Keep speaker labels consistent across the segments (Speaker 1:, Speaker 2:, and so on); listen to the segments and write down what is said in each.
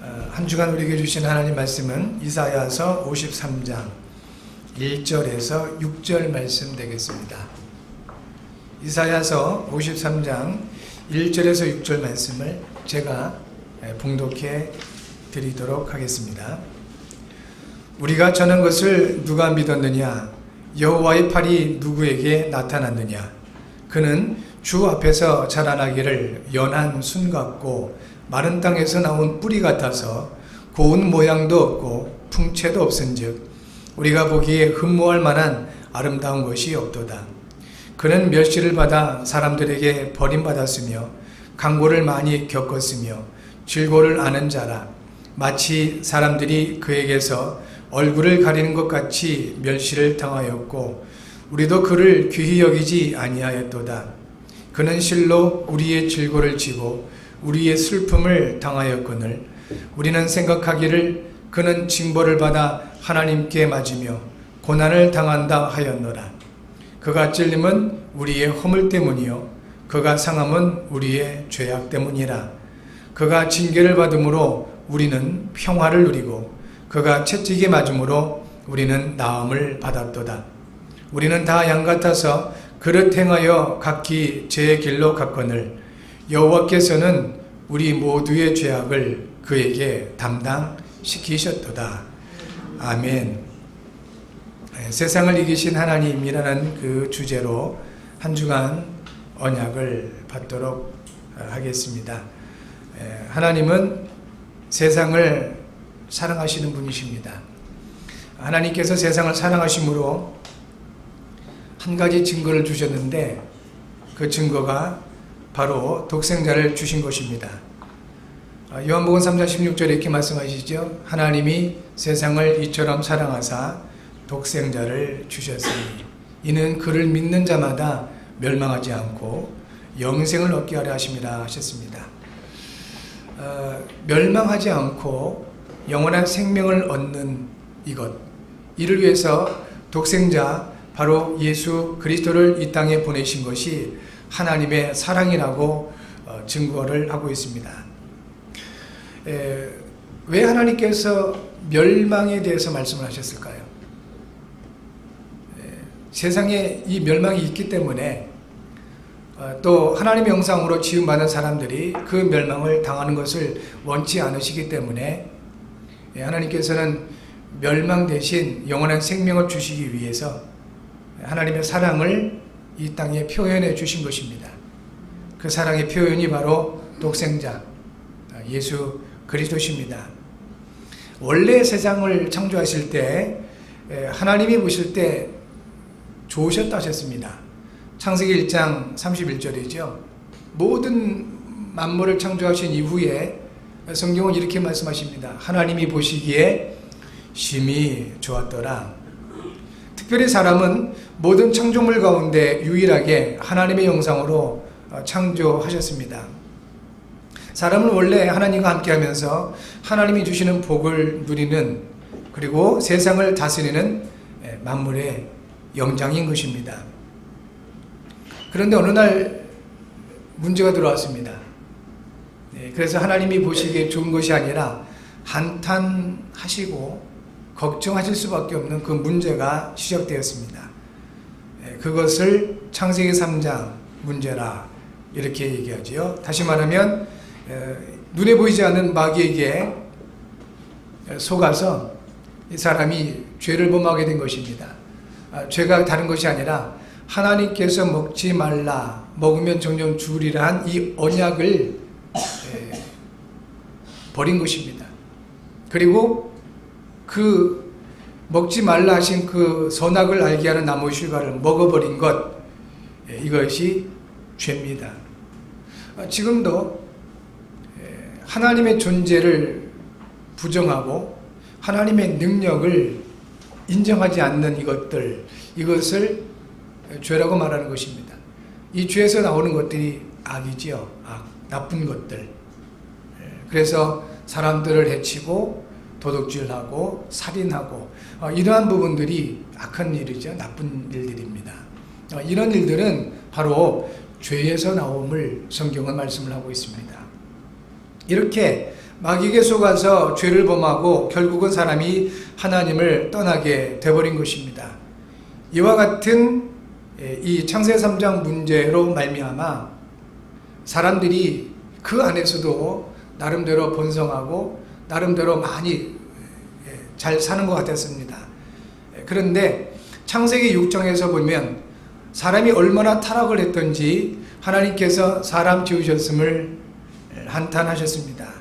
Speaker 1: 한 주간 우리에게 주신 하나님 말씀은 이사야서 53장 1절에서 6절 말씀 되겠습니다. 이사야서 53장 1절에서 6절 말씀을 제가 봉독해 드리도록 하겠습니다. 우리가 전한 것을 누가 믿었느냐? 여호와의 팔이 누구에게 나타났느냐? 그는 주 앞에서 자라나기를 연한 순 같고 마른 땅에서 나온 뿌리 같아서 고운 모양도 없고 풍채도 없은즉 우리가 보기에 흠모할 만한 아름다운 것이 없도다. 그는 멸시를 받아 사람들에게 버림받았으며 강고를 많이 겪었으며 질고를 아는 자라. 마치 사람들이 그에게서 얼굴을 가리는 것 같이 멸시를 당하였고 우리도 그를 귀히 여기지 아니하였도다. 그는 실로 우리의 질고를 지고 우리의 슬픔을 당하였거늘 우리는 생각하기를 그는 징벌을 받아 하나님께 맞으며 고난을 당한다 하였노라. 그가 찔림은 우리의 허물 때문이요 그가 상함은 우리의 죄악 때문이라. 그가 징계를 받음으로 우리는 평화를 누리고 그가 채찍에 맞음으로 우리는 나음을 받았도다. 우리는 다 양 같아서 그릇 행하여 각기 제 길로 갔거늘 여호와께서는 우리 모두의 죄악을 그에게 담당시키셨도다. 아멘. 세상을 이기신 하나님이라는 그 주제로 한 주간 언약을 받도록 하겠습니다. 하나님은 세상을 사랑하시는 분이십니다. 하나님께서 세상을 사랑하심으로 한 가지 증거를 주셨는데 그 증거가 바로 독생자를 주신 것입니다. 요한복음 3장 16절에 이렇게 말씀하시죠. 하나님이 세상을 이처럼 사랑하사 독생자를 주셨으니 이는 그를 믿는 자마다 멸망하지 않고 영생을 얻게 하려 하심이라 하셨습니다. 멸망하지 않고 영원한 생명을 얻는 이를 위해서 독생자 바로 예수 그리스도를 이 땅에 보내신 것이 하나님의 사랑이라고 증거를 하고 있습니다. 왜 하나님께서 멸망에 대해서 말씀을 하셨을까요? 세상에 이 멸망이 있기 때문에 또 하나님의 형상으로 지음받은 사람들이 그 멸망을 당하는 것을 원치 않으시기 때문에 하나님께서는 멸망 대신 영원한 생명을 주시기 위해서 하나님의 사랑을 이 땅에 표현해 주신 것입니다. 그 사랑의 표현이 바로 독생자 예수 그리스도십니다. 원래 세상을 창조하실 때 하나님이 보실 때 좋으셨다 하셨습니다. 창세기 1장 31절이죠. 모든 만물을 창조하신 이후에 성경은 이렇게 말씀하십니다. 하나님이 보시기에 심히 좋았더라. 특별히 사람은 모든 창조물 가운데 유일하게 하나님의 형상으로 창조하셨습니다. 사람은 원래 하나님과 함께하면서 하나님이 주시는 복을 누리는 그리고 세상을 다스리는 만물의 영장인 것입니다. 그런데 어느 날 문제가 들어왔습니다. 그래서 하나님이 보시기에 좋은 것이 아니라 한탄하시고 걱정하실 수밖에 없는 그 문제가 시작되었습니다. 그것을 창세기 3장 문제라 이렇게 얘기하지요. 다시 말하면 눈에 보이지 않는 마귀에게 속아서 이 사람이 죄를 범하게 된 것입니다. 죄가 다른 것이 아니라 하나님께서 먹지 말라 먹으면 점점 죽으리라 한 이 언약을 버린 것입니다. 그리고 그 먹지 말라 하신 그 선악을 알게 하는 나무의 실과를 먹어버린 것 이것이 죄입니다. 지금도 하나님의 존재를 부정하고 하나님의 능력을 인정하지 않는 이것을 죄라고 말하는 것입니다. 이 죄에서 나오는 것들이 악이지요. 나쁜 것들. 그래서 사람들을 해치고 도둑질하고 살인하고 이러한 부분들이 악한 일이죠. 나쁜 일들입니다. 이런 일들은 바로 죄에서 나옴을 성경은 말씀을 하고 있습니다. 이렇게 마귀에게 속아서 죄를 범하고 결국은 사람이 하나님을 떠나게 돼버린 것입니다. 이와 같은 이 창세 3장 문제로 말미암아 사람들이 그 안에서도 나름대로 번성하고 나름대로 많이 잘 사는 것 같았습니다. 그런데 창세기 6장에서 보면 사람이 얼마나 타락을 했던지 하나님께서 사람 지으셨음을 한탄하셨습니다.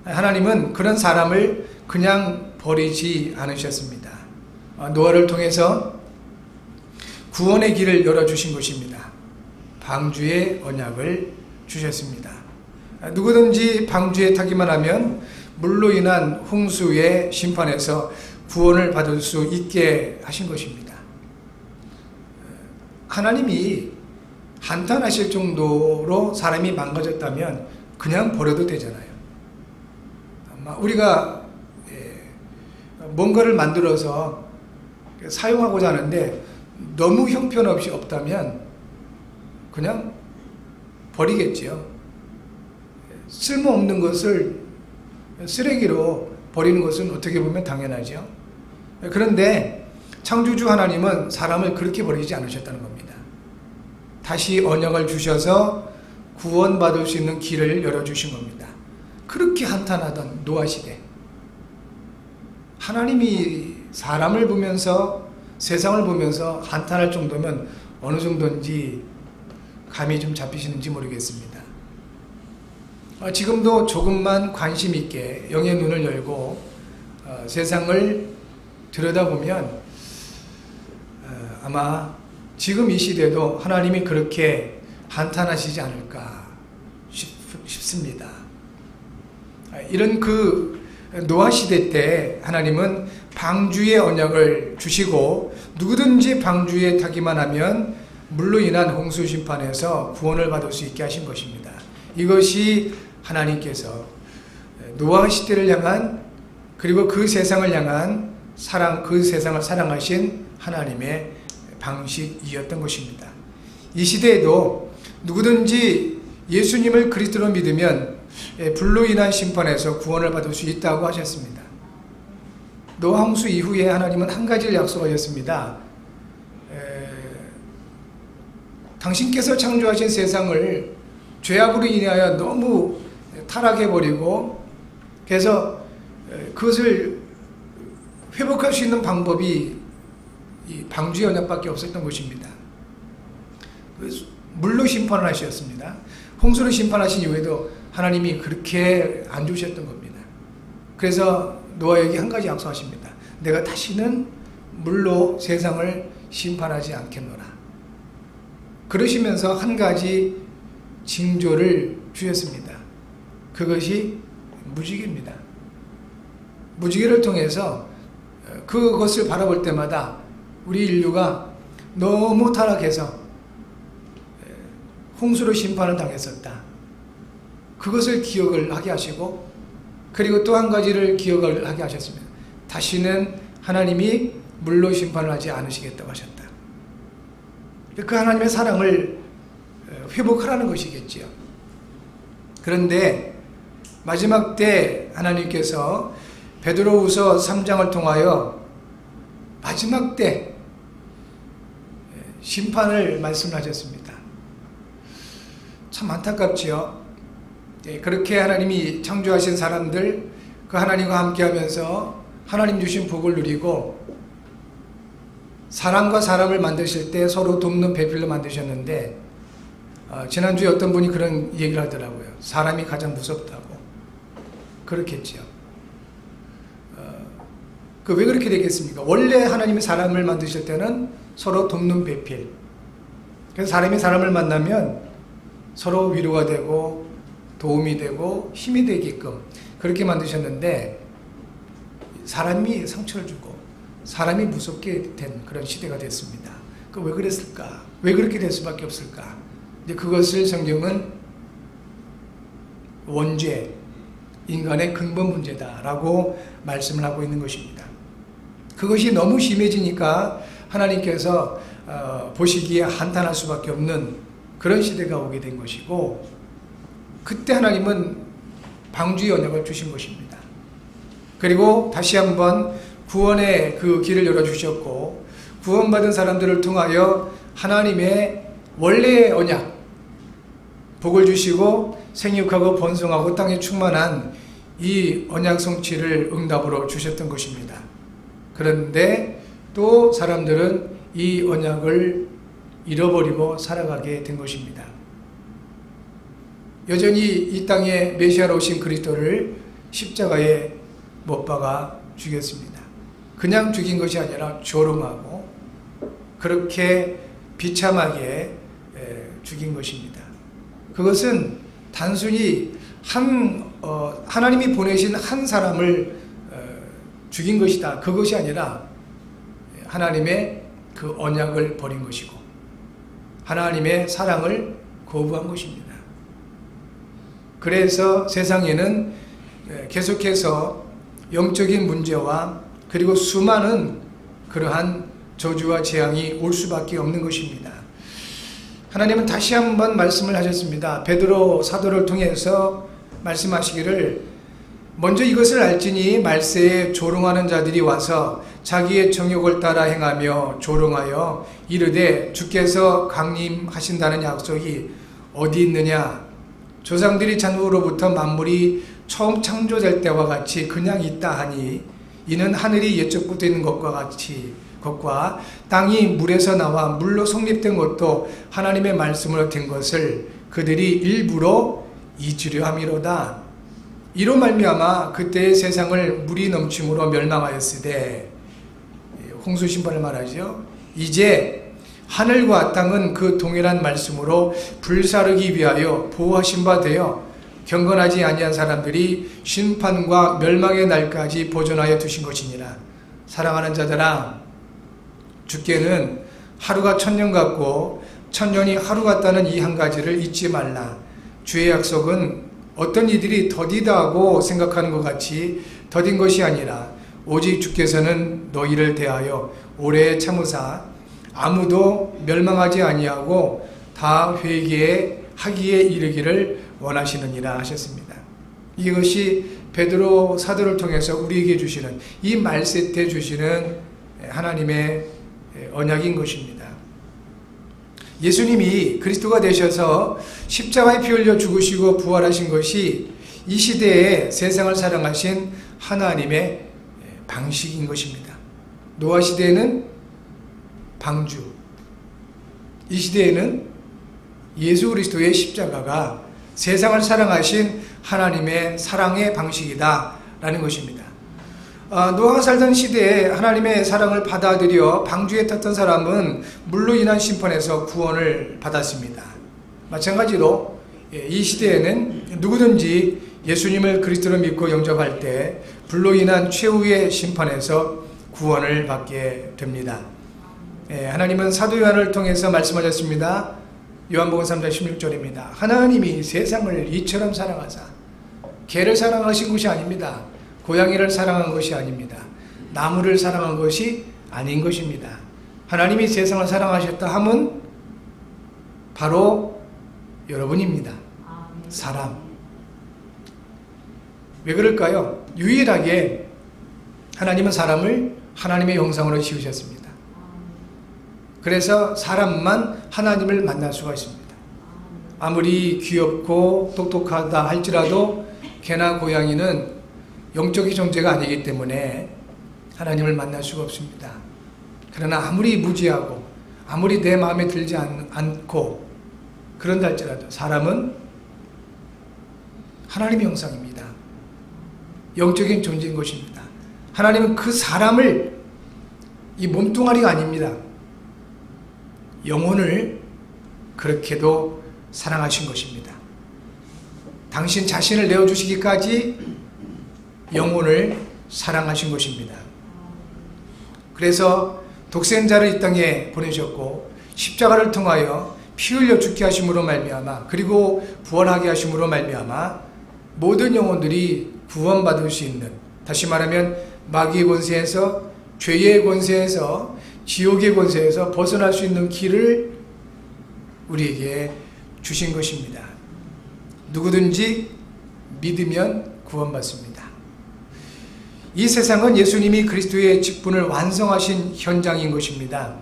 Speaker 1: 하나님은 그런 사람을 그냥 버리지 않으셨습니다. 노아를 통해서 구원의 길을 열어주신 것입니다. 방주의 언약을 주셨습니다. 누구든지 방주에 타기만 하면 물로 인한 홍수의 심판에서 구원을 받을 수 있게 하신 것입니다. 하나님이 한탄하실 정도로 사람이 망가졌다면 그냥 버려도 되잖아요. 우리가 뭔가를 만들어서 사용하고자 하는데 너무 형편없이 없다면 그냥 버리겠지요. 쓸모없는 것을 쓰레기로 버리는 것은 어떻게 보면 당연하죠. 그런데 창조주 하나님은 사람을 그렇게 버리지 않으셨다는 겁니다. 다시 언약을 주셔서 구원받을 수 있는 길을 열어주신 겁니다. 그렇게 한탄하던 노아 시대, 하나님이 사람을 보면서 세상을 보면서 한탄할 정도면 어느 정도인지 감이 좀 잡히시는지 모르겠습니다. 지금도 조금만 관심 있게 영의 눈을 열고 세상을 들여다보면 아마 지금 이 시대도 하나님이 그렇게 한탄하시지 않을까 싶습니다. 이런 그 노아 시대 때 하나님은 방주의 언약을 주시고 누구든지 방주에 타기만 하면 물로 인한 홍수 심판에서 구원을 받을 수 있게 하신 것입니다. 이것이 하나님께서 노아 시대를 향한 그리고 그 세상을 향한 사랑, 그 세상을 사랑하신 하나님의 방식이었던 것입니다. 이 시대에도 누구든지 예수님을 그리스도로 믿으면 불로 인한 심판에서 구원을 받을 수 있다고 하셨습니다. 노아 홍수 이후에 하나님은 한 가지를 약속하셨습니다. 당신께서 창조하신 세상을 죄악으로 인하여 너무 타락해버리고 그래서 그것을 회복할 수 있는 방법이 이 방주의 언약밖에 없었던 것입니다. 물로 심판을 하셨습니다. 홍수로 심판하신 이후에도 하나님이 그렇게 안 주셨던 겁니다. 그래서 노아에게 한 가지 약속하십니다. 내가 다시는 물로 세상을 심판하지 않겠노라. 그러시면서 한 가지 징조를 주셨습니다. 그것이 무지개입니다. 무지개를 통해서 그것을 바라볼 때마다 우리 인류가 너무 타락해서 홍수로 심판을 당했었다. 그것을 기억을 하게 하시고 그리고 또 한 가지를 기억을 하게 하셨습니다. 다시는 하나님이 물로 심판을 하지 않으시겠다고 하셨다. 그 하나님의 사랑을 회복하라는 것이겠지요. 그런데 마지막 때 하나님께서 베드로후서 3장을 통하여 마지막 때 심판을 말씀하셨습니다. 참 안타깝지요. 그렇게 하나님이 창조하신 사람들 그 하나님과 함께하면서 하나님 주신 복을 누리고 사람과 사람을 만드실 때 서로 돕는 배필로 만드셨는데 지난주에 어떤 분이 그런 얘기를 하더라고요. 사람이 가장 무섭다고. 그렇겠지요. 왜 그렇게 되겠습니까? 원래 하나님이 사람을 만드실 때는 서로 돕는 배필. 그래서 사람이 사람을 만나면 서로 위로가 되고 도움이 되고 힘이 되게끔 그렇게 만드셨는데 사람이 상처를 주고 사람이 무섭게 된 그런 시대가 됐습니다. 왜 그랬을까? 왜 그렇게 될 수밖에 없을까? 이제 그것을 성경은 원죄, 인간의 근본 문제다라고 말씀을 하고 있는 것입니다. 그것이 너무 심해지니까 하나님께서 보시기에 한탄할 수밖에 없는 그런 시대가 오게 된 것이고 그때 하나님은 방주의 언약을 주신 것입니다. 그리고 다시 한번 구원의 그 길을 열어주셨고 구원받은 사람들을 통하여 하나님의 원래의 언약, 복을 주시고 생육하고 번성하고 땅에 충만한 이 언약 성취를 응답으로 주셨던 것입니다. 그런데 또 사람들은 이 언약을 잃어버리고 살아가게 된 것입니다. 여전히 이 땅에 메시아로 오신 그리스도를 십자가에 못 박아 죽였습니다. 그냥 죽인 것이 아니라 조롱하고 그렇게 비참하게 죽인 것입니다. 그것은 단순히 하나님이 보내신 한 사람을 죽인 것이다. 그것이 아니라 하나님의 그 언약을 버린 것이고 하나님의 사랑을 거부한 것입니다. 그래서 세상에는 계속해서 영적인 문제와 그리고 수많은 그러한 저주와 재앙이 올 수밖에 없는 것입니다. 하나님은 다시 한번 말씀을 하셨습니다. 베드로 사도를 통해서 말씀하시기를 먼저 이것을 알지니 말세에 조롱하는 자들이 와서 자기의 정욕을 따라 행하며 조롱하여 이르되 주께서 강림하신다는 약속이 어디 있느냐. 조상들이 잔후로부터 만물이 처음 창조될 때와 같이 그냥 있다 하니 이는 하늘이 옛적부터 있는 것과 땅이 물에서 나와 물로 성립된 것도 하나님의 말씀으로 된 것을 그들이 일부러 잊으려 함이로다. 이로 말미암아 그때의 세상을 물이 넘침으로 멸망하였으되 홍수 심판을 말하죠. 이제 하늘과 땅은 그 동일한 말씀으로 불사르기 위하여 보호하신 바 되어 경건하지 아니한 사람들이 심판과 멸망의 날까지 보존하여 두신 것이니라. 사랑하는 자들아, 주께는 하루가 천년 같고 천년이 하루 같다는 이 한 가지를 잊지 말라. 주의 약속은 어떤 이들이 더디다 하고 생각하는 것 같이 더딘 것이 아니라 오직 주께서는 너희를 대하여 오래 참으사 아무도 멸망하지 아니하고 다 회개하기에 이르기를 원하시느니라 하셨습니다. 이것이 베드로 사도를 통해서 우리에게 주시는 이 말세 때 주시는 하나님의 언약인 것입니다. 예수님이 그리스도가 되셔서 십자가에 피 흘려 죽으시고 부활하신 것이 이 시대에 세상을 사랑하신 하나님의 방식인 것입니다. 노아 시대에는 방주, 이 시대에는 예수 그리스도의 십자가가 세상을 사랑하신 하나님의 사랑의 방식이다 라는 것입니다. 노아가 살던 시대에 하나님의 사랑을 받아들여 방주에 탔던 사람은 물로 인한 심판에서 구원을 받았습니다. 마찬가지로 이 시대에는 누구든지 예수님을 그리스도로 믿고 영접할 때 불로 인한 최후의 심판에서 구원을 받게 됩니다. 하나님은 사도 요한을 통해서 말씀하셨습니다. 요한복음 3장 16절입니다. 하나님이 세상을 이처럼 사랑하사 개를 사랑하신 것이 아닙니다. 고양이를 사랑한 것이 아닙니다. 나무를 사랑한 것이 아닌 것입니다. 하나님이 세상을 사랑하셨다 함은 바로 여러분입니다. 사람. 왜 그럴까요? 유일하게 하나님은 사람을 하나님의 형상으로 지으셨습니다. 그래서 사람만 하나님을 만날 수가 있습니다. 아무리 귀엽고 똑똑하다 할지라도 개나 고양이는 영적인 존재가 아니기 때문에 하나님을 만날 수가 없습니다. 그러나 아무리 무지하고 아무리 내 마음에 들지 않고 그런다 할지라도 사람은 하나님의 형상입니다. 영적인 존재인 것입니다. 하나님은 그 사람을 이 몸뚱아리가 아닙니다. 영혼을 그렇게도 사랑하신 것입니다. 당신 자신을 내어주시기까지 영혼을 사랑하신 것입니다. 그래서 독생자를 이 땅에 보내셨고 십자가를 통하여 피 흘려 죽게 하심으로 말미암아 그리고 부활하게 하심으로 말미암아 모든 영혼들이 구원받을 수 있는, 다시 말하면 마귀의 권세에서, 죄의 권세에서, 지옥의 권세에서 벗어날 수 있는 길을 우리에게 주신 것입니다. 누구든지 믿으면 구원받습니다. 이 세상은 예수님이 그리스도의 직분을 완성하신 현장인 것입니다.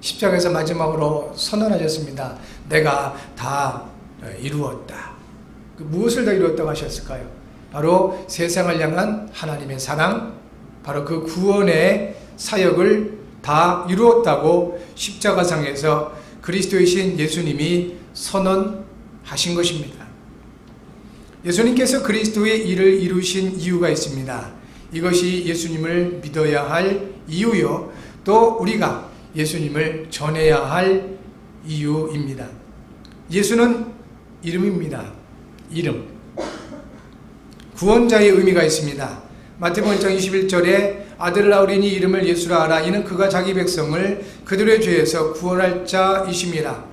Speaker 1: 십자가에서 마지막으로 선언하셨습니다. 내가 다 이루었다. 무엇을 다 이루었다고 하셨을까요? 바로 세상을 향한 하나님의 사랑, 바로 그 구원의 사역을 다 이루었다고 십자가상에서 그리스도이신 예수님이 선언하신 것입니다. 예수님께서 그리스도의 일을 이루신 이유가 있습니다. 이것이 예수님을 믿어야 할 이유요, 또 우리가 예수님을 전해야 할 이유입니다. 예수는 이름입니다. 이름. 구원자의 의미가 있습니다. 마태복음 1장 21절에 아들을 낳으리니 이름을 예수라 하라. 이는 그가 자기 백성을 그들의 죄에서 구원할 자이심이라.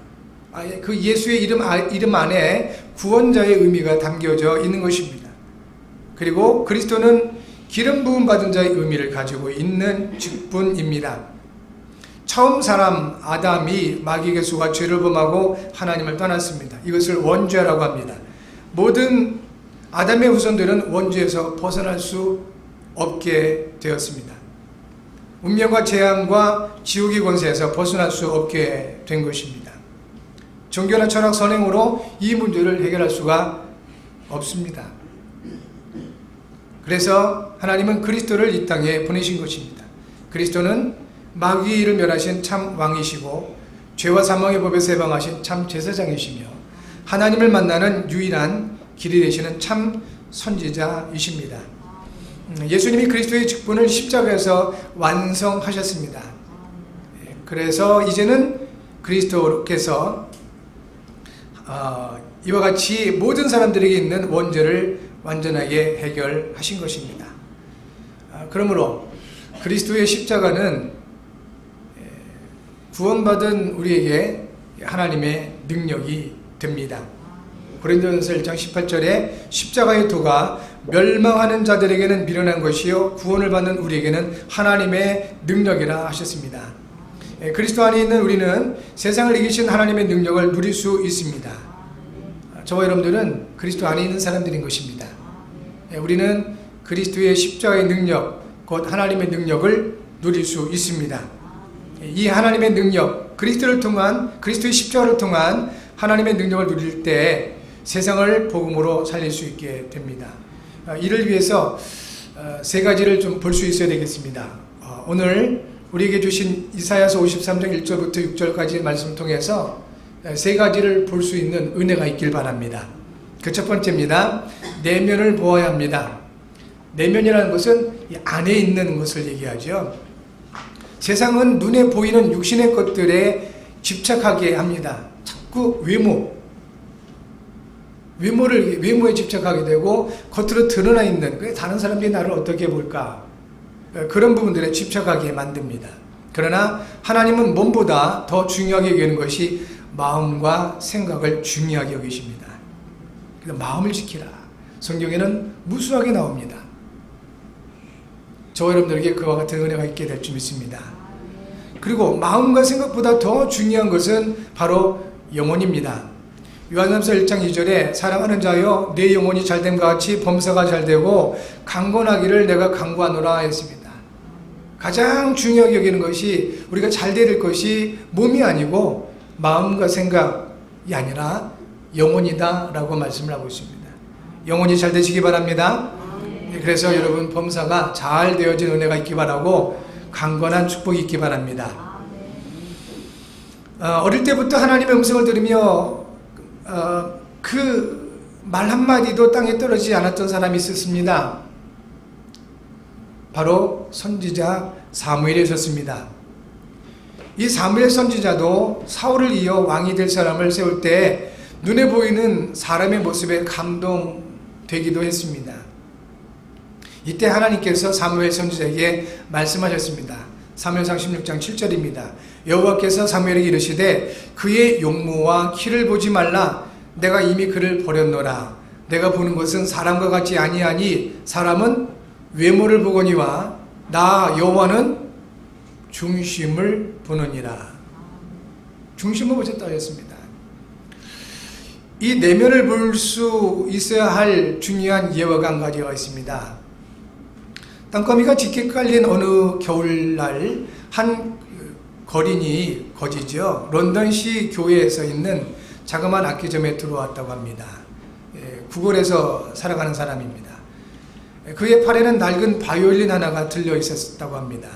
Speaker 1: 그 예수의 이름 안에 구원자의 의미가 담겨져 있는 것입니다. 그리고 그리스도는 기름 부음 받은 자의 의미를 가지고 있는 직분입니다. 처음 사람 아담이 마귀의 수가 죄를 범하고 하나님을 떠났습니다. 이것을 원죄라고 합니다. 모든 아담의 후손들은 원죄에서 벗어날 수 없게 되었습니다. 운명과 재앙과 지옥의 권세에서 벗어날 수 없게 된 것입니다. 종교나 철학 선행으로 이 문제를 해결할 수가 없습니다. 그래서 하나님은 그리스도를 이 땅에 보내신 것입니다. 그리스도는 마귀를 멸하신 참 왕이시고 죄와 사망의 법에서 해방하신 참 제사장이시며 하나님을 만나는 유일한 길이 되시는 참 선지자이십니다. 예수님이 그리스도의 직분을 십자가에서 완성하셨습니다. 그래서 이제는 그리스도께서 이와 같이 모든 사람들에게 있는 원죄를 완전하게 해결하신 것입니다. 그러므로 그리스도의 십자가는 구원받은 우리에게 하나님의 능력이 됩니다. 고린도전서 1장 18절에 십자가의 도가 멸망하는 자들에게는 미련한 것이요 구원을 받는 우리에게는 하나님의 능력이라 하셨습니다. 그리스도 안에 있는 우리는 세상을 이기신 하나님의 능력을 누릴 수 있습니다. 저와 여러분들은 그리스도 안에 있는 사람들인 것입니다. 우리는 그리스도의 십자가의 능력, 곧 하나님의 능력을 누릴 수 있습니다. 이 하나님의 능력, 그리스도의 십자가를 통한 하나님의 능력을 누릴 때 세상을 복음으로 살릴 수 있게 됩니다. 이를 위해서 세 가지를 좀 볼 수 있어야 되겠습니다. 오늘 우리에게 주신 이사야서 53장 1절부터 6절까지의 말씀을 통해서 세 가지를 볼 수 있는 은혜가 있길 바랍니다. 그 첫 번째입니다. 내면을 보아야 합니다. 내면이라는 것은 이 안에 있는 것을 얘기하죠. 세상은 눈에 보이는 육신의 것들에 집착하게 합니다. 자꾸 외모에 집착하게 되고 겉으로 드러나 있는 다른 사람들이 나를 어떻게 볼까, 그런 부분들에 집착하게 만듭니다. 그러나 하나님은 몸보다 더 중요하게 여기는 것이 마음과 생각을 중요하게 여기십니다. 그래서 마음을 지키라. 성경에는 무수하게 나옵니다. 저와 여러분들에게 그와 같은 은혜가 있게 될 줄 믿습니다. 그리고 마음과 생각보다 더 중요한 것은 바로 영혼입니다. 요한일서 1장 2절에 사랑하는 자여 내 영혼이 잘됨과 같이 범사가 잘되고 강건하기를 내가 강구하노라 했습니다. 가장 중요하게 여기는 것이 우리가 잘될 것이 몸이 아니고 마음과 생각이 아니라 영혼이다 라고 말씀을 하고 있습니다. 영혼이 잘 되시기 바랍니다. 그래서 여러분 범사가 잘 되어진 은혜가 있기 바라고 강건한 축복이 있기 바랍니다. 어릴 때부터 하나님의 음성을 들으며 그 말 한마디도 땅에 떨어지지 않았던 사람이 있었습니다. 바로 선지자 사무엘이었습니다. 이 사무엘 선지자도 사울을 이어 왕이 될 사람을 세울 때 눈에 보이는 사람의 모습에 감동되기도 했습니다. 이때 하나님께서 사무엘 선지자에게 말씀하셨습니다. 사무엘상 16장 7절입니다. 여호와께서 사무엘에게 이르시되 그의 용모와 키를 보지 말라. 내가 이미 그를 버렸노라. 내가 보는 것은 사람과 같이 아니하니 사람은 외모를 보거니와 나 여호와는 중심을 보느니라. 중심을 보셨다 하였습니다. 이 내면을 볼 수 있어야 할 중요한 예화가 한 가지가 있습니다. 땅거미가 짙게 깔린 어느 겨울날 한 거지죠. 런던시 교회에서 있는 자그마한 악기점에 들어왔다고 합니다. 구걸에서 살아가는 사람입니다. 그의 팔에는 낡은 바이올린 하나가 들려 있었다고 합니다.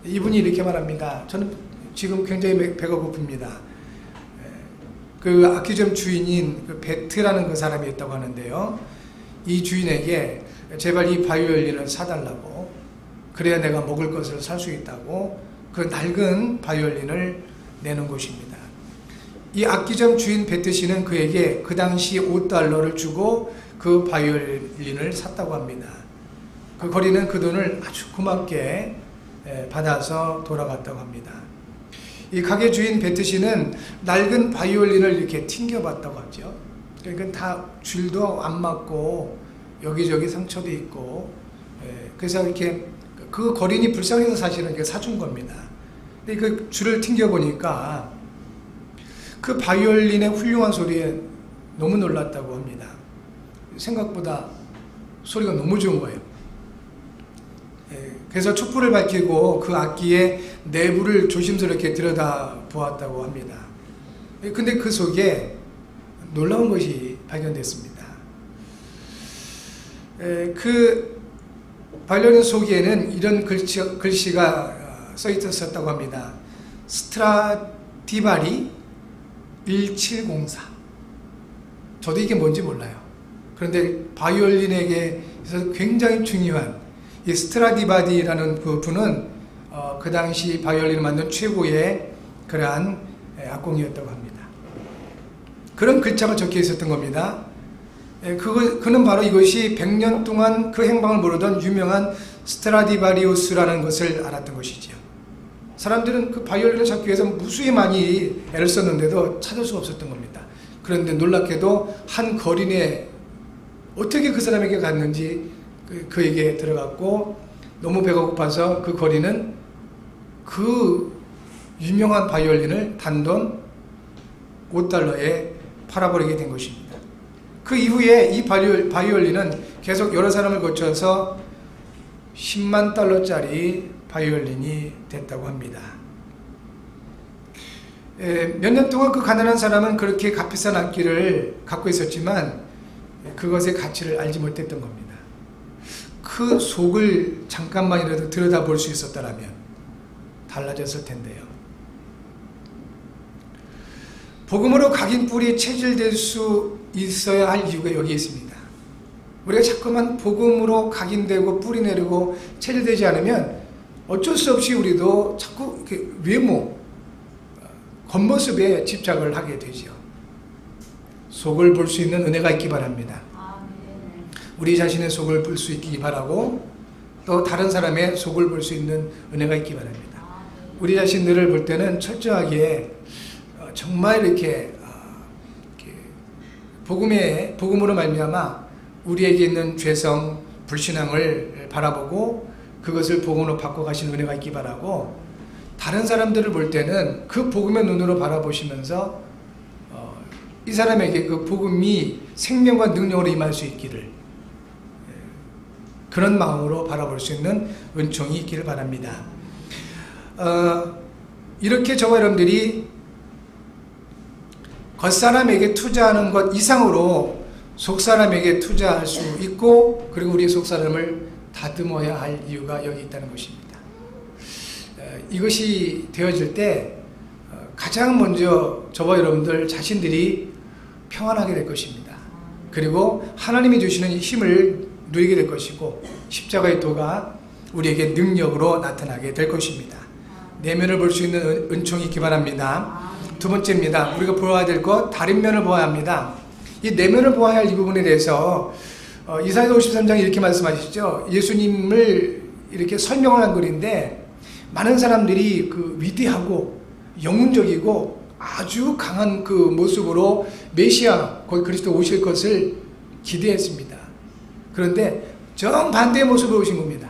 Speaker 1: 이분이 이렇게 말합니다. 저는 지금 굉장히 배가 고픕니다. 그 악기점 주인인 그 베트라는 그 사람이 있다고 하는데요. 이 주인에게 제발 이 바이올린을 사달라고, 그래야 내가 먹을 것을 살 수 있다고 그 낡은 바이올린을 내는 것입니다. 이 악기점 주인 베트 씨는 그에게 그 당시 $5를 주고 그 바이올린을 샀다고 합니다. 그 거리는 그 돈을 아주 고맙게 받아서 돌아갔다고 합니다. 이 가게 주인 베트 씨는 낡은 바이올린을 이렇게 튕겨봤다고 하죠. 그러니까 다 줄도 안 맞고 여기저기 상처도 있고, 그래서 이렇게 그 거린이 불쌍해서 사실은 이렇게 사준 겁니다. 근데 그 줄을 튕겨보니까 그 바이올린의 훌륭한 소리에 너무 놀랐다고 합니다. 생각보다 소리가 너무 좋은 거예요. 그래서 촛불을 밝히고 그 악기의 내부를 조심스럽게 들여다보았다고 합니다. 근데 그 속에 놀라운 것이 발견됐습니다. 그 바이올린 속에는 이런 글씨가 써 있었다고 합니다. 스트라디바리 1704. 저도 이게 뭔지 몰라요. 그런데 바이올린에게 굉장히 중요한 이 스트라디바리라는 그 분은 그 당시 바이올린을 만든 최고의 그러한 악공이었다고 합니다. 그런 글자가 적혀 있었던 겁니다. 그는 바로 이것이 100년 동안 그 행방을 모르던 유명한 스트라디바리우스라는 것을 알았던 것이죠. 사람들은 그 바이올린을 찾기 위해서 무수히 많이 애를 썼는데도 찾을 수가 없었던 겁니다. 그런데 놀랍게도 한 거린에 어떻게 그 사람에게 갔는지 그에게 들어갔고, 너무 배가 고파서 그 거린은 그 유명한 바이올린을 단돈 $5에 팔아버리게 된 것입니다. 그 이후에 이 바이올린은 계속 여러 사람을 거쳐서 $10만 짜리 바이올린이 됐다고 합니다. 몇 년 동안 그 가난한 사람은 그렇게 값비싼 악기를 갖고 있었지만 그것의 가치를 알지 못했던 겁니다. 그 속을 잠깐만이라도 들여다볼 수 있었다면 달라졌을 텐데요. 복음으로 각인 뿔이 체질될 수 있어야 할 이유가 여기 있습니다. 우리가 자꾸만 복음으로 각인되고 뿌리 내리고 체질되지 않으면 어쩔 수 없이 우리도 자꾸 외모, 겉모습에 집착을 하게 되죠. 속을 볼 수 있는 은혜가 있기 바랍니다. 우리 자신의 속을 볼 수 있기 바라고, 또 다른 사람의 속을 볼 수 있는 은혜가 있기 바랍니다. 우리 자신들을 볼 때는 철저하게 정말 이렇게 복음으로 말미암아 우리에게 있는 죄성, 불신앙을 바라보고 그것을 복음으로 바꿔가시는 은혜가 있기 바라고, 다른 사람들을 볼 때는 그 복음의 눈으로 바라보시면서 이 사람에게 그 복음이 생명과 능력으로 임할 수 있기를, 그런 마음으로 바라볼 수 있는 은총이 있기를 바랍니다. 이렇게 저와 여러분들이 겉사람에게 투자하는 것 이상으로 속사람에게 투자할 수 있고, 그리고 우리 속사람을 다듬어야 할 이유가 여기 있다는 것입니다. 이것이 되어질 때 가장 먼저 저와 여러분들 자신들이 평안하게 될 것입니다. 그리고 하나님이 주시는 힘을 누리게 될 것이고, 십자가의 도가 우리에게 능력으로 나타나게 될 것입니다. 내면을 볼 수 있는 은총이 있기 바랍니다. 두 번째입니다. 우리가 보아야 될 것, 다른 면을 보아야 합니다. 이 내면을 보아야 할 이 부분에 대해서 이사야 53장에 이렇게 말씀하시죠. 예수님을 이렇게 설명을 한 글인데, 많은 사람들이 그 위대하고 영웅적이고 아주 강한 그 모습으로 메시아, 거기 그리스도 오실 것을 기대했습니다. 그런데 정반대의 모습으로 오신 겁니다.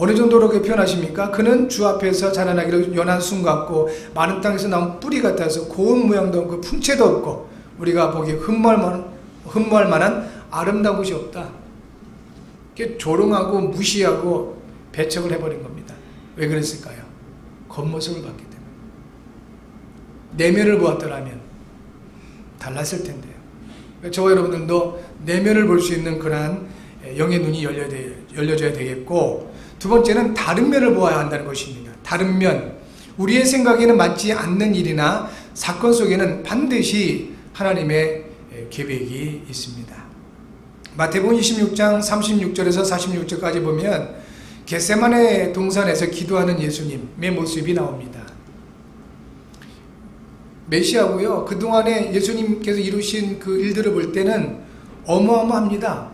Speaker 1: 어느 정도로 그렇게 표현하십니까? 그는 주 앞에서 자라나기를 연한 순 같고 마른 땅에서 나온 뿌리 같아서 고운 모양도 없고 풍채도 없고 우리가 보기에 흠모할 만한 아름다운 것이 없다. 이렇게 조롱하고 무시하고 배척을 해버린 겁니다. 왜 그랬을까요? 겉모습을 봤기 때문에. 내면을 보았더라면 달랐을 텐데요. 저와 여러분들도 내면을 볼 수 있는 그러한 영의 눈이 열려져야 되겠고, 두 번째는 다른 면을 보아야 한다는 것입니다. 다른 면, 우리의 생각에는 맞지 않는 일이나 사건 속에는 반드시 하나님의 계획이 있습니다. 마태복음 26장 36절에서 46절까지 보면 겟세마네 동산에서 기도하는 예수님의 모습이 나옵니다. 메시아고요. 그동안에 예수님께서 이루신 그 일들을 볼 때는 어마어마합니다.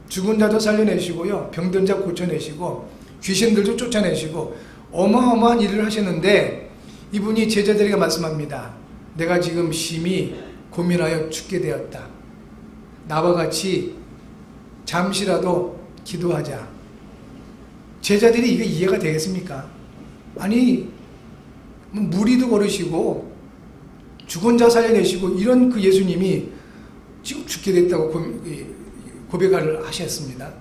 Speaker 1: 죽은 자도 살려내시고요. 병든 자 고쳐내시고 귀신들도 쫓아내시고 어마어마한 일을 하셨는데, 이분이 제자들에게 말씀합니다. 내가 지금 심히 고민하여 죽게 되었다. 나와 같이 잠시라도 기도하자. 제자들이 이게 이해가 되겠습니까? 아니, 무리도 걸으시고 죽은 자 살려내시고 이런 그 예수님이 지금 죽게 됐다고 고백을 하셨습니다.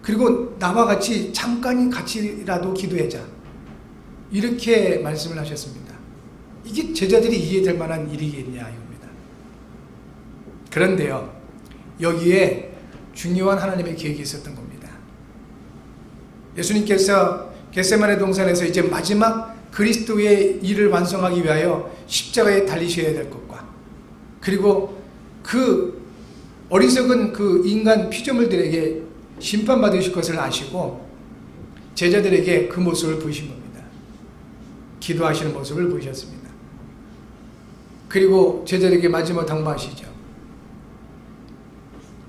Speaker 1: 그리고 나와 같이 잠깐 같이라도 기도하자. 이렇게 말씀을 하셨습니다. 이게 제자들이 이해될 만한 일이겠냐 이겁니다. 그런데요, 여기에 중요한 하나님의 계획이 있었던 겁니다. 예수님께서 겟세마네 동산에서 이제 마지막 그리스도의 일을 완성하기 위하여 십자가에 달리셔야 될 것과, 그리고 그 어리석은 그 인간 피조물들에게 심판받으실 것을 아시고 제자들에게 그 모습을 보이신 겁니다. 기도하시는 모습을 보이셨습니다. 그리고 제자들에게 마지막 당부하시죠.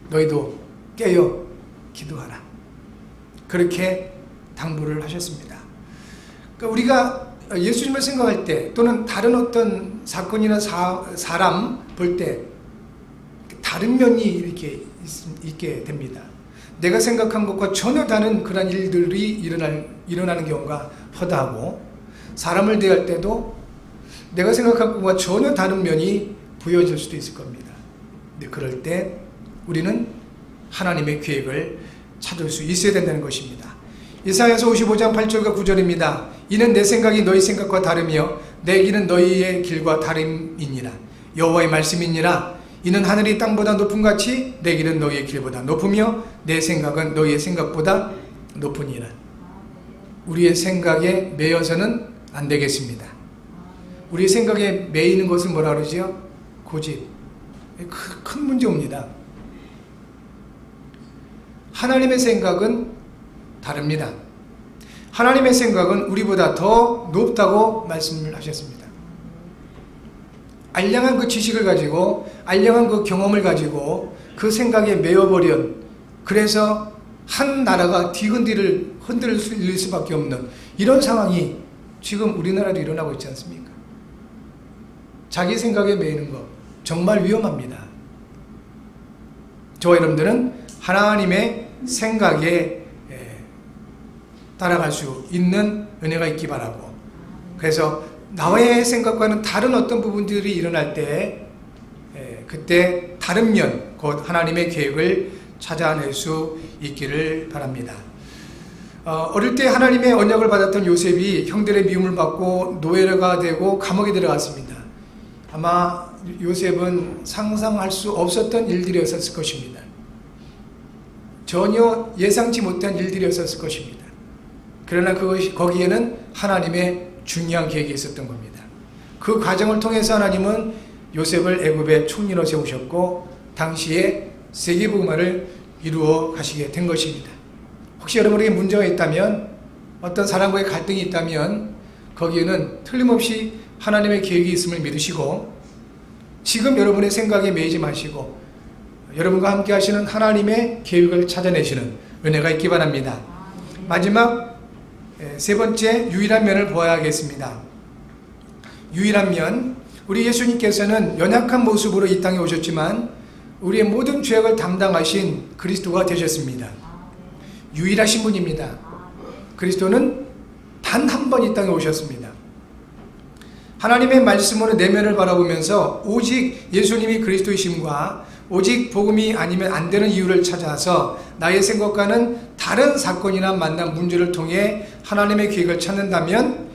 Speaker 1: 너희도 깨어 기도하라. 그렇게 당부를 하셨습니다. 그러니까 우리가 예수님을 생각할 때, 또는 다른 어떤 사건이나 사람 볼 때 다른 면이 이렇게 있게 됩니다. 내가 생각한 것과 전혀 다른 그런 일들이 일어나는 경우가 허다하고, 사람을 대할 때도 내가 생각한 것과 전혀 다른 면이 보여질 수도 있을 겁니다. 근데 그럴 때 우리는 하나님의 계획을 찾을 수 있어야 된다는 것입니다. 이사야서 55장 8절과 9절입니다. 이는 내 생각이 너희 생각과 다르며 내 길은 너희의 길과 다름이니라. 여호와의 말씀이니라. 이는 하늘이 땅보다 높음같이 내 길은 너희의 길보다 높으며 내 생각은 너희의 생각보다 높으니라. 우리의 생각에 매여서는 안 되겠습니다. 우리의 생각에 매이는 것은 뭐라 그러지요? 고집. 큰 문제입니다. 하나님의 생각은 다릅니다. 하나님의 생각은 우리보다 더 높다고 말씀을 하셨습니다. 알량한 그 지식을 가지고, 알량한 그 경험을 가지고 그 생각에 매여버린, 그래서 한 나라가 흔들 수밖에 없는 이런 상황이 지금 우리나라도 일어나고 있지 않습니까? 자기 생각에 매이는 것 정말 위험합니다. 저와 여러분들은 하나님의 생각에 따라갈 수 있는 은혜가 있기 바라고, 그래서 나의 생각과는 다른 어떤 부분들이 일어날 때 그때 다른 면, 곧 하나님의 계획을 찾아낼 수 있기를 바랍니다. 어릴 때 하나님의 언약을 받았던 요셉이 형들의 미움을 받고 노예가 되고 감옥에 들어갔습니다. 아마 요셉은 상상할 수 없었던 일들이었을 것입니다. 전혀 예상치 못한 일들이었을 것입니다. 그러나 거기에는 하나님의 중요한 계획이 있었던 겁니다. 그 과정을 통해서 하나님은 요셉을 애굽의 총리로 세우셨고 당시에 세계복음화를 이루어 가시게 된 것입니다. 혹시 여러분에게 문제가 있다면, 어떤 사람과의 갈등이 있다면 거기에는 틀림없이 하나님의 계획이 있음을 믿으시고, 지금 여러분의 생각에 매이지 마시고 여러분과 함께 하시는 하나님의 계획을 찾아내시는 은혜가 있기 바랍니다. 마지막 세 번째, 유일한 면을 보아야겠습니다. 유일한 면, 우리 예수님께서는 연약한 모습으로 이 땅에 오셨지만 우리의 모든 죄악을 담당하신 그리스도가 되셨습니다. 유일하신 분입니다. 그리스도는 단 한 번 이 땅에 오셨습니다. 하나님의 말씀으로 내면을 바라보면서 오직 예수님이 그리스도이심과 오직 복음이 아니면 안 되는 이유를 찾아서 나의 생각과는 다른 사건이나 만남 문제를 통해 하나님의 계획을 찾는다면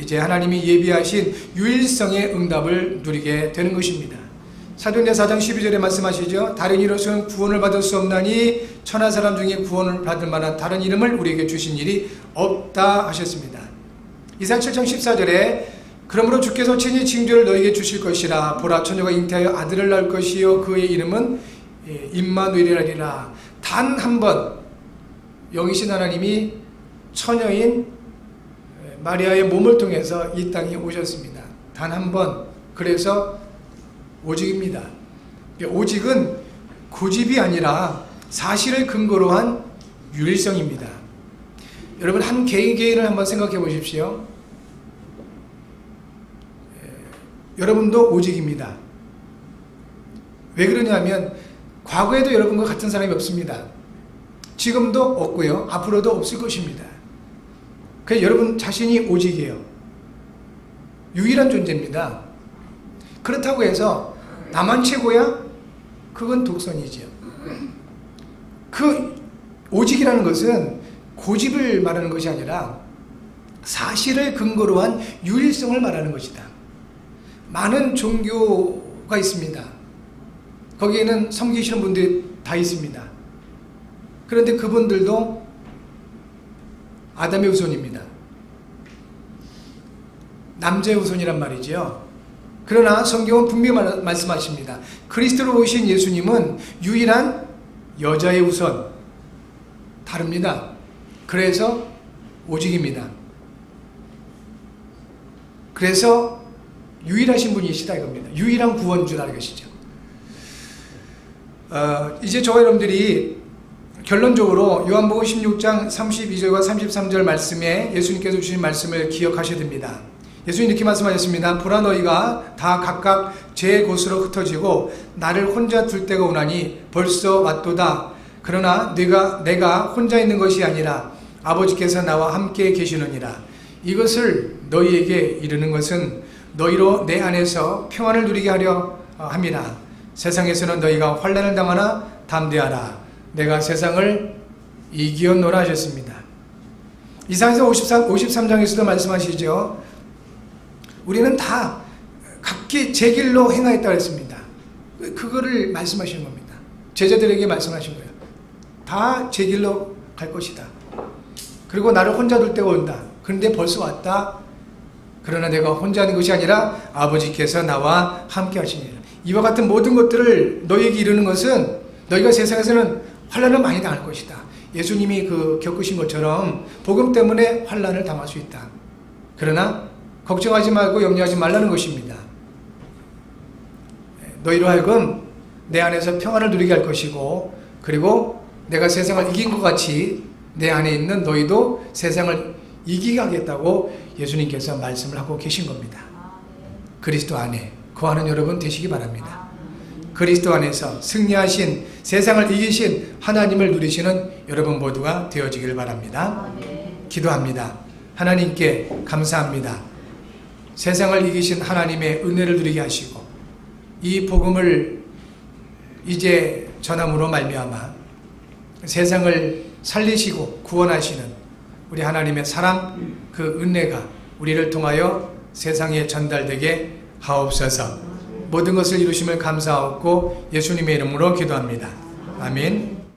Speaker 1: 이제 하나님이 예비하신 유일성의 응답을 누리게 되는 것입니다. 사도행전 4장 12절에 말씀하시죠. 다른 이로서는 구원을 받을 수 없나니 천하 사람 중에 구원을 받을 만한 다른 이름을 우리에게 주신 일이 없다 하셨습니다. 이사야 7장 14절에 그러므로 주께서 친히 징조를 너에게 주실 것이라. 보라, 처녀가 잉태하여 아들을 낳을 것이요 그의 이름은 임마누엘이라. 단 한 번 영이신 하나님이 처녀인 마리아의 몸을 통해서 이 땅에 오셨습니다. 단 한 번. 그래서 오직입니다. 오직은 고집이 아니라 사실을 근거로 한 유일성입니다. 여러분, 한 개인을 한번 생각해 보십시오. 여러분도 오직입니다. 왜 그러냐면 과거에도 여러분과 같은 사람이 없습니다. 지금도 없고요. 앞으로도 없을 것입니다. 그래서 여러분 자신이 오직이에요. 유일한 존재입니다. 그렇다고 해서 나만 최고야? 그건 독선이죠. 그 오직이라는 것은 고집을 말하는 것이 아니라 사실을 근거로 한 유일성을 말하는 것이다. 많은 종교가 있습니다. 거기에는 섬기시는 분들이 다 있습니다. 그런데 그분들도 아담의 후손입니다. 남자의 후손이란 말이죠. 그러나 성경은 분명히 말씀하십니다. 그리스도로 오신 예수님은 유일한 여자의 후손. 다릅니다. 그래서 오직입니다. 그래서 유일하신 분이시다 이겁니다. 유일한 구원주라는 것이죠. 이제 저와 여러분들이 결론적으로 요한복음 16장 32절과 33절 말씀에 예수님께서 주신 말씀을 기억하셔야 됩니다. 예수님 이렇게 말씀하셨습니다. 보라, 너희가 다 각각 제 곳으로 흩어지고 나를 혼자 둘 때가 오나니 벌써 왔도다. 그러나 내가 혼자 있는 것이 아니라 아버지께서 나와 함께 계시느니라. 이것을 너희에게 이르는 것은 너희로 내 안에서 평안을 누리게 하려 함이라. 세상에서는 너희가 환난을 당하나 담대하라. 내가 세상을 이기었노라 하셨습니다. 이사야서 53장에서도 말씀하시죠. 우리는 다 각기 제 길로 행하였다고 했습니다. 그거를 말씀하시는 겁니다. 제자들에게 말씀하신 거예요. 다 제 길로 갈 것이다. 그리고 나를 혼자 둘 때가 온다. 그런데 벌써 왔다. 그러나 내가 혼자 하는 것이 아니라 아버지께서 나와 함께 하시니라. 이와 같은 모든 것들을 너희에게 이르는 것은 너희가 세상에서는 환난을 많이 당할 것이다. 예수님이 겪으신 것처럼 복음 때문에 환난을 당할 수 있다. 그러나 걱정하지 말고 염려하지 말라는 것입니다. 너희로 하여금 내 안에서 평안을 누리게 할 것이고, 그리고 내가 세상을 이긴 것 같이 내 안에 있는 너희도 세상을 이기게 하겠다고 예수님께서 말씀을 하고 계신 겁니다. 그리스도 안에 거하는 여러분 되시기 바랍니다. 그리스도 안에서 승리하신, 세상을 이기신 하나님을 누리시는 여러분 모두가 되어지길 바랍니다. 기도합니다. 하나님께 감사합니다. 세상을 이기신 하나님의 은혜를 누리게 하시고 이 복음을 이제 전함으로 말미암아 세상을 살리시고 구원하시는 우리 하나님의 사랑, 그 은혜가 우리를 통하여 세상에 전달되게 하옵소서. 모든 것을 이루심을 감사하고 예수님의 이름으로 기도합니다. 아멘.